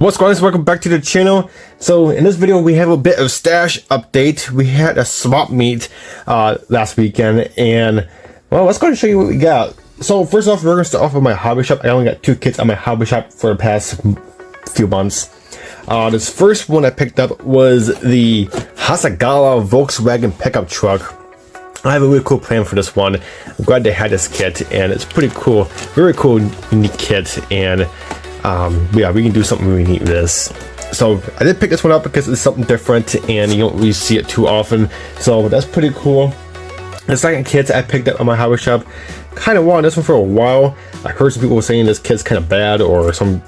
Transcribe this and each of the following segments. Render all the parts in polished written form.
What's going on? Welcome back to the channel. So in this video we have a bit of stash update. We had a swap meet last weekend, and well, let's go and show you what we got. So first off, we're gonna start off with my hobby shop. I only got 2 kits on my hobby shop for the past few months. This first one I picked up was the Hasagala Volkswagen pickup truck. I have a really cool plan for this one. I'm glad they had this kit, and it's pretty cool, very cool, unique kit, and yeah, we can do something really neat with this. So I did pick this one up because it's something different and you don't really see it too often, so that's pretty cool. The second kit I picked up on my hobby shop, kind of wanted this one for a while. I heard some people saying this kit's kind of bad, or some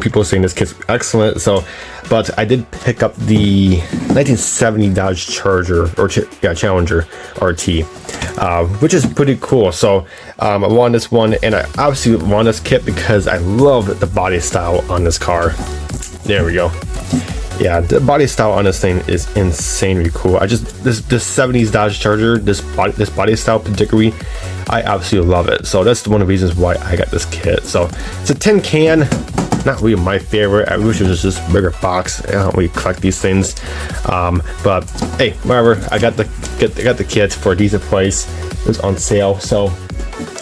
people saying this kit's excellent. So, but I did pick up the 1970 Dodge Charger, or Challenger RT, which is pretty cool. So I wanted this one, and I obviously want this kit because I love the body style on this car. There we go. Yeah, the body style on this thing is insanely cool. I just this 70s Dodge Charger, this body style particularly, I absolutely love it. So that's one of the reasons why I got this kit. So it's a tin can, not really my favorite. I wish it was just a bigger box. I don't really collect these things, but hey, whatever. I got the kit for a decent price. It was on sale. So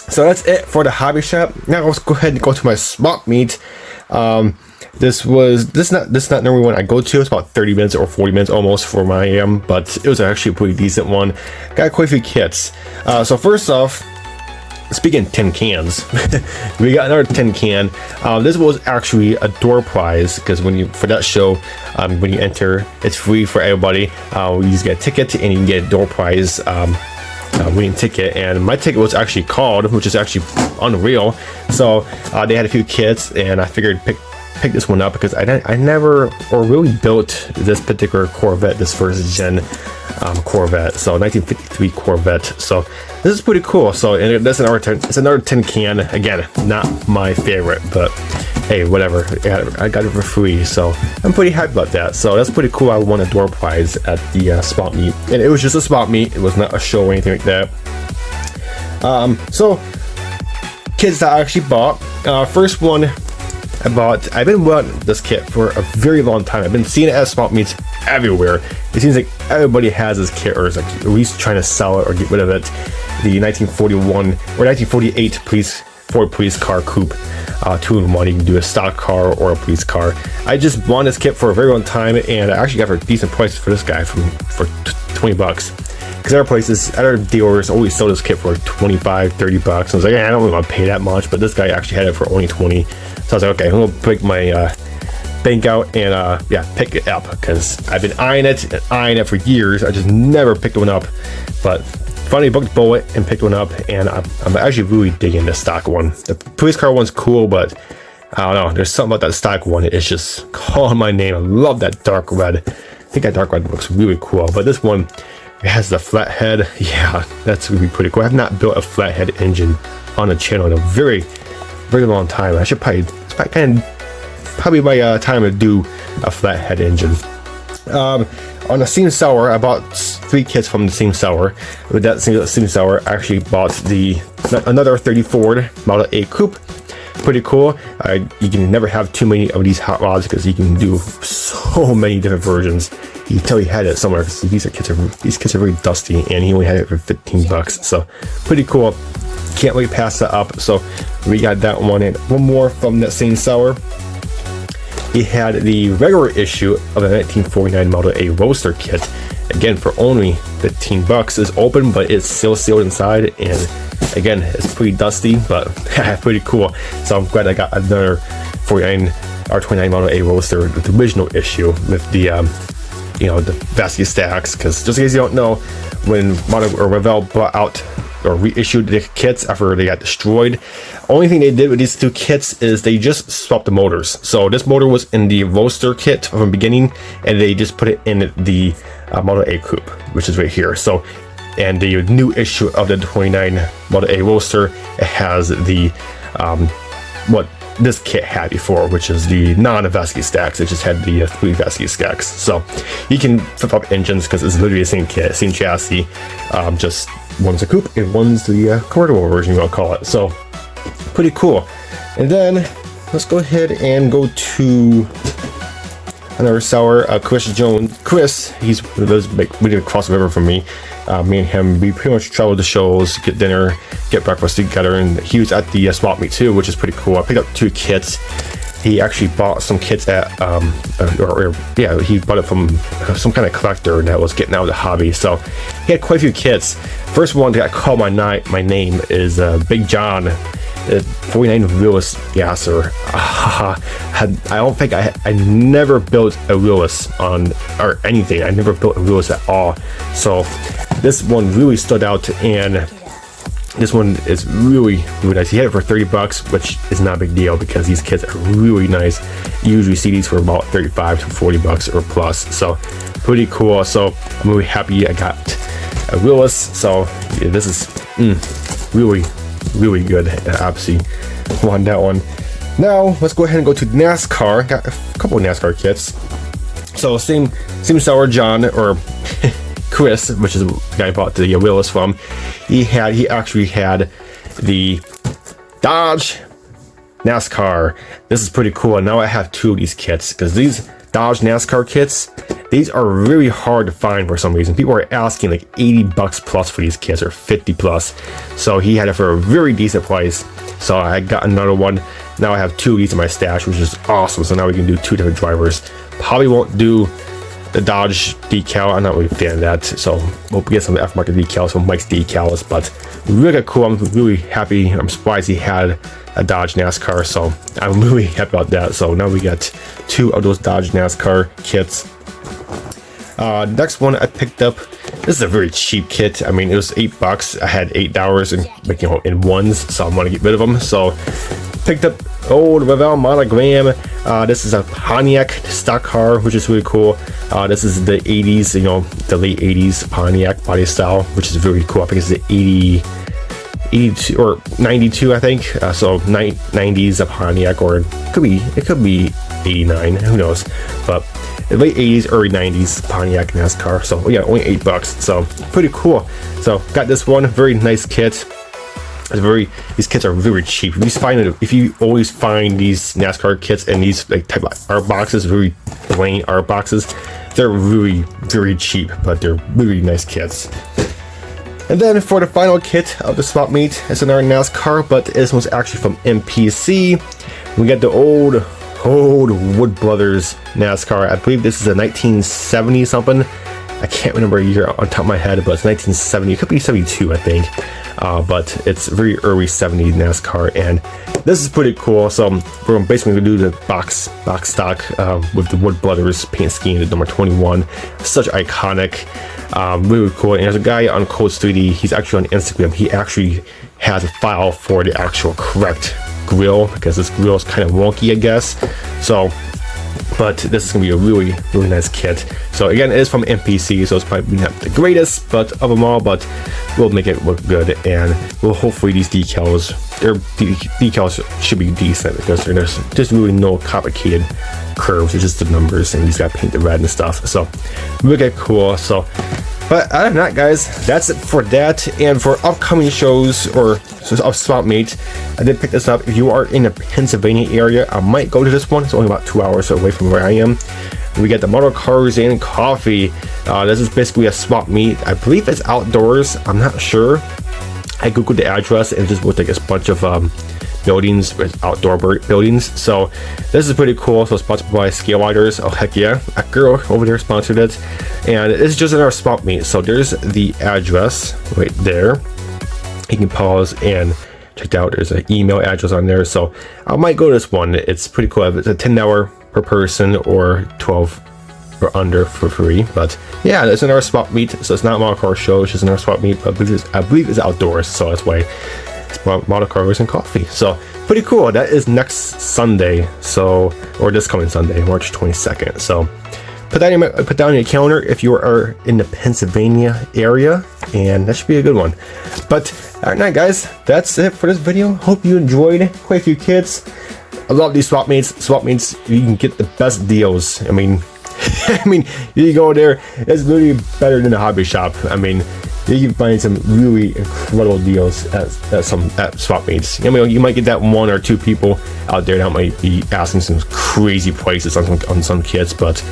that's it for the hobby shop. Now let's go ahead and go to my swap meet. This is not number one I go to. It's about 30 minutes or 40 minutes almost for my but it was actually a pretty decent one. Got quite a few kits. So first off, speaking of tin cans, we got another tin can. This was actually a door prize, because for that show, when you enter, it's free for everybody. You just get a ticket and you can get a door prize winning ticket, and my ticket was actually called, which is actually unreal. So they had a few kits, and I figured pick this one up because I never or really built this particular Corvette, this first gen Corvette, so 1953 Corvette. So this is pretty cool. So, and that's another tin can. Again, not my favorite, but hey, whatever. I got it for free, so I'm pretty happy about that. So that's pretty cool. I won a door prize at the swap meet, and it was just a swap meet. It was not a show or anything like that. So kits that I actually bought. First one I've been wanting this kit for a very long time. I've been seeing it at swap meets everywhere. It seems like everybody has this kit, or is like at least trying to sell it or get rid of it. The 1941 or 1948 Ford police car coupe, 2-in-1. You can do a stock car or a police car. I just wanted this kit for a very long time, and I actually got for a decent price for this guy for 20 bucks. Because other dealers always sell this kit for 25, 30 bucks. I was like, I don't really want to pay that much, but this guy actually had it for only 20. So I was like, okay, I'm gonna pick my bank out and yeah, pick it up, because I've been eyeing it for years. I just never picked one up, but finally booked a bullet and picked one up, and I'm actually really digging this stock one. The police car one's cool, but I don't know, there's something about that stock one. It's just calling my name. I love that dark red. I think that dark red looks really cool, but this one, it has the flathead. Yeah, that's really pretty cool. I've not built a flathead engine on the channel in a very, very long time. I should probably by time to do a flathead engine. On the Steam Seller, I bought 3 kits from the Steam Seller. With that Steam Seller, I actually bought another 30 Ford Model A Coupe. Pretty cool. You can never have too many of these hot rods because you can do so many different versions. You can tell he had it somewhere, because these kits are very dusty, and he only had it for 15 bucks. So pretty cool. Can't really pass that up. So we got that one, and one more from that same seller. He had the regular issue of the 1949 Model A Roadster kit, again for only 15 bucks. It's open, but it's still sealed inside, and again, it's pretty dusty, but pretty cool. So I'm glad I got another 49 R29 Model A Roadster with the original issue with the the vascular stacks. Because just in case you don't know, when Model or Revell brought out or reissued the kits after they got destroyed, only thing they did with these 2 kits is they just swapped the motors. So this motor was in the Roadster kit from the beginning, and they just put it in the Model A Coupe, which is right here. So, and the new issue of the 29 Model A Roadster, it has the what this kit had before, which is the non-vascular stacks. It just had the 3 vascular stacks. So you can flip up engines because it's literally the same kit, same chassis, just one's a coupe and one's the convertible version, you want to call it. So pretty cool. And then let's go ahead and go to another seller, Chris, he's we did cross the river from me. Me and him, we pretty much traveled to shows, get dinner, get breakfast together, and he was at the swap meet too, which is pretty cool. I picked up 2 kits. He actually bought some kits at, he bought it from some kind of collector that was getting out of the hobby. So he had quite a few kits. First one that called my name is Big John. 49 Willis Gasser. I don't think I never built a Willis on or anything. I never built a Willis at all. So this one really stood out, and this one is really nice. He had it for $30, which is not a big deal because these kits are really nice. You usually see these for about $35 to $40 or plus. So pretty cool. So I'm really happy I got a Willis. So yeah, this is really good. Absolutely won that one. Now let's go ahead and go to NASCAR. Got a couple of NASCAR kits. So same seller, John, or Chris, which is the guy I bought the Willis from. He actually had the Dodge NASCAR. This is pretty cool. And now I have 2 of these kits because these Dodge NASCAR kits, these are really hard to find for some reason. People are asking like $80 plus for these kits, or 50 plus. So he had it for a very decent price. So I got another one. Now I have 2 of these in my stash, which is awesome. So now we can do 2 different drivers. Probably won't do the Dodge decal. I'm not really a fan of that. So we'll get some aftermarket decals from Mike's Decals, but really cool. I'm really happy. I'm surprised he had a Dodge NASCAR. So I'm really happy about that. So now we got 2 of those Dodge NASCAR kits. Next one I picked up. This is a very cheap kit. I mean, it was $8. I had $8 in ones, so I'm gonna get rid of them. So picked up old Revell monogram. This is a Pontiac stock car, which is really cool. This is the 80s, the late 80s Pontiac body style, which is very cool. I think it's the 82 or 92, I think. So 90s of Pontiac, or it could be 89. Who knows? But the late 80s, early 90s Pontiac NASCAR. So yeah, only $8. So pretty cool. So got this one, very nice kit. These kits are very cheap. If you always find these NASCAR kits and these like type of art boxes, very plain art boxes, they're really very cheap, but they're really nice kits. And then for the final kit of the swap meet, it's another NASCAR, but this one's actually from NPC. We got the old Wood Brothers NASCAR. I believe this is a 1970 something. I can't remember a year on top of my head, but it's 1970. It could be 72, I think. But it's very early 70s NASCAR, and this is pretty cool. So we're basically going to do the box stock with the Wood Brothers paint scheme, the number 21. Such iconic, really cool. And there's a guy on Codes 3D. He's actually on Instagram. He actually has a file for the actual correct grill, because this grill is kind of wonky, I guess. So, but this is gonna be a really nice kit. So again, it is from NPC, so it's probably not the greatest but of them all, but we'll make it look good, and we'll hopefully these decals should be decent, because there's just really no complicated curves. It's just the numbers, and he's got painted red and stuff. So really cool. So, but other than that, guys, that's it for that. And for upcoming shows or swap meet, I did pick this up. If you are in the Pennsylvania area, I might go to this one. It's only about 2 hours away from where I am. We get the motor cars and coffee. This is basically a swap meet. I believe it's outdoors. I'm not sure. I googled the address, and it just looked like a bunch of buildings with outdoor buildings. So this is pretty cool. So sponsored by Scale Lighters. Oh heck yeah, a girl over there sponsored it, and it's just in our swap meet. So there's the address right there. You can pause and check it out. There's an email address on there. So I might go to this one. It's pretty cool. It's a $10 per person or 12 or under for free. But yeah, it's in our swap meet. So it's not a model car show. It's just in our swap meet. But I believe it's outdoors. So that's why it's model cars and coffee. So pretty cool. That is next Sunday. So, or this coming Sunday, March 22nd. So put down in your calendar if you are in the Pennsylvania area, and that should be a good one. But all right, guys, that's it for this video. Hope you enjoyed. Quite a few kits. I love these swap meets. Swap meets, you can get the best deals. I mean, you go there, it's literally better than a hobby shop. I mean, you can find some really incredible deals at swap meets. I mean, you might get that one or two people out there that might be asking some crazy prices on some kits, but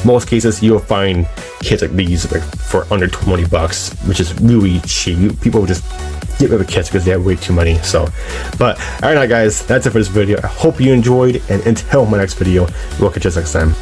most cases you'll find kits like these like for under 20 bucks, which is really cheap. People will just get rid of kits because they have way too many. So, but all right, guys, that's it for this video. I hope you enjoyed, and until my next video, we'll catch you next time.